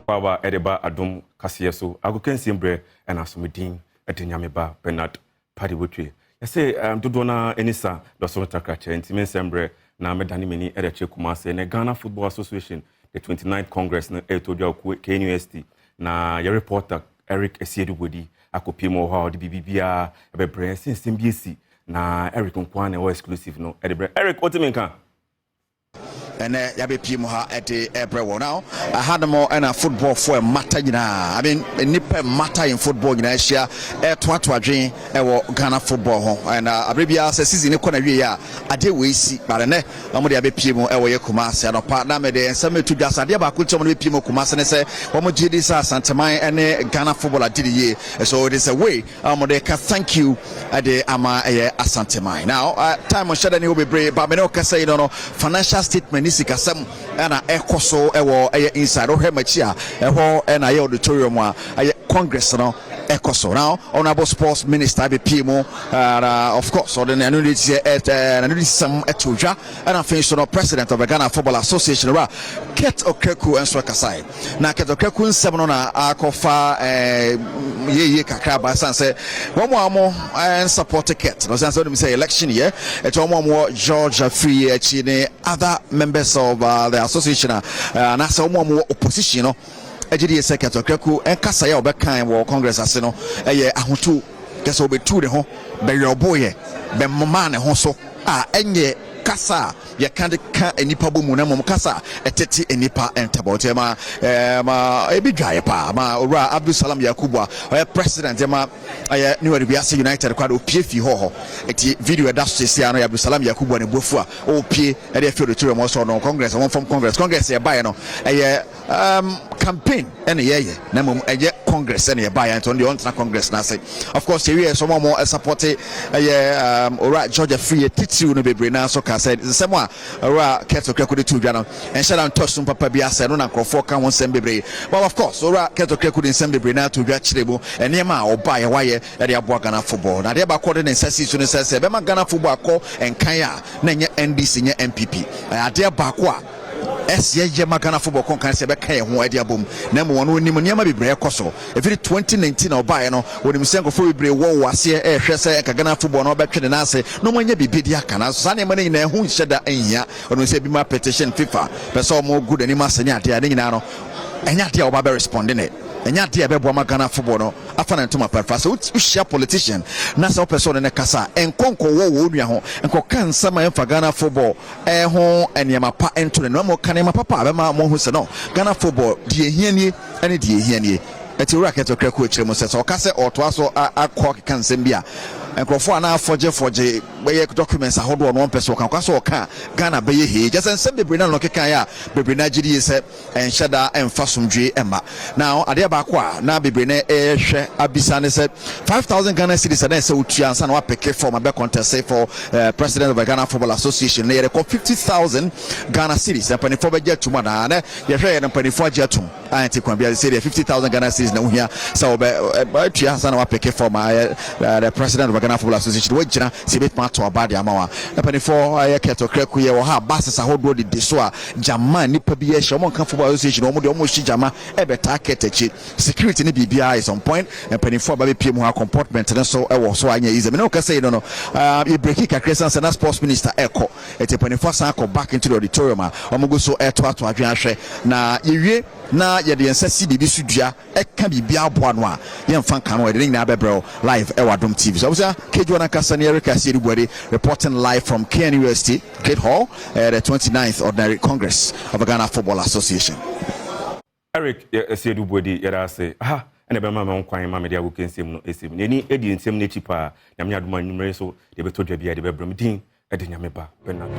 Baba Edeba Adom Kasee so agoken simbre and asomedin edenyameba Bernard Padiwotwe. I say dodona enisa doso takrache ntime sembre na medani meni edeche Kumase na Ghana Football Association the 29th Congress na etodwa KNUST na your reporter Eric Esiedubodi akopimo ho de bibibia ebebre since MBC na Eric Nkwane o exclusive no edebre Eric otimenka and yabe pimo ha ete ebrewo now I had more and a football for a matter I mean nipa matter in football in Asia to adwen e Ghana football ho and abribia se season ko na wie ya ade we si bare ne omo de yabe pimo e wo ye Kumase no partner me de ensame to dwasa de ba ko chomo no pimo Kumase ne se omo gidi sa Santeman and Ghana football adidi ye so it is a way omo de ka thank you ade ama Santeman now time on shada ni wo bebre ba me no Kasee no financial statement sikasem na ekoso ewo inside ohemachi a eho na ye auditorium a congress no ekoso now honorable sports minister be pimo of course so then anu dey some etodwa and afin no president of the Ghana Football Association ra Ket Okreku enso Kasee na Ket Okreku nsem no na akofa ye kakra ba sanse womo support Ket no sanse dem say election here et womo George Free echi ne other members of the association and as womo opposition no ejidi Ket Okreku en Kasee obekan wo congress ase no ahotu kese obetu de ho be yoboye be mama ne ho so enye kasa ya kan enipa bomu na mom kasa etete enipa entabo ma ebi dwaye pa ma ora Abdul Salam Yakubu president ma New Biase United kwado opie fi ho eti video da so sia no Abdul Salam Yakubu ne bofu a opie e dey feel to so no congress one from congress e buy no campaign ene ye na mom congress ene e buy and on the on congress na say of course we some more support ora Georgia Free titi no bebre na so Kasee semwa ora Ket Okreku de tu dwa no en shada ntosum papa bia se no na krofo ka won sem bebre but of course ora Ket Okreku de sem bebre na tu dwa kirebo enema oba ye waye e de aboa Ghana football na de ba ko de nsasi so ne sese be ma Ghana football akọ enkan a na nye NDC nye MPP ade ba ko a ye Ghana football konkan se be kan ho ade abom na mo wono nim niam bebre ekoso every 2019 obaye no wonim senko fo bebre wo wase hwe se Ghana football no betwe na ase no mo nya bibidi aka na so na ne nyina hu hyeda anhia ono se bi ma petition FIFA person mo good ani ma senya ade ade nyina no enya ade oba be respond ne enya ade be bo ma Ghana football no afana ntoma perfa so ushia politician na so person ne kasa enkonko wo nua ho enko kan sama emfa Ghana football ho eniema pa ento ne no mo kan ema papa be ma mo hu se no Ghana football die ehianie ene die ehianie eti ora Ket Okreku echire mo se so kase oto aso akọ kan sem bia enkrofo ana forge we documents ahodo no person kan kwaso ka Ghana be ye just ensem bebre na no kekan ya bebre na gidi se enhyada enfasomdwe ema now ade ba ko a na bebre na ehwe abisa ne se 5,000 Ghana cedis na se utua ansa na wa pick form abe contest for president of the Ghana Football Association na ye 50,000 Ghana cedis and penifo be get tuma na ye hwe ye penifo get tum anti kwa bia say 50,000 Ghana cedis na uhia so be utua ansa na wa pick form the president of the Ghana Football Association we gina se bet to abade amawa na penifo Ket Okreku ye wo ha bases ahodo de so a jama nipa bi ye hye mo kan Football Association omo de omo hye jama e be target echi security ne bibia is on point and penifo ba be pie mu ha comportment ne so e wo so anya easy me no Kasee no e breaki kakresan se na sports minister eko eti penifo san ko back into the auditorium a omo go so e to adwen ahwe na yewie na ye de ensasi bibi sudua e ka bibia aboa no a ye mfa kan no de nyina bebrel live e Adom TV so Kejo na Kasee Eric Esiedubodi reporting live from KNUST Gate Hall at the 29th Ordinary Congress of the Ghana Football Association. Eric Esiedubodi yera say ene be mama nkwan ma me dia go kensem no esim neni edi nsem ne chipa na me adoma nwumre so de betodwa bia de bebrem din e de nyame ba Bernard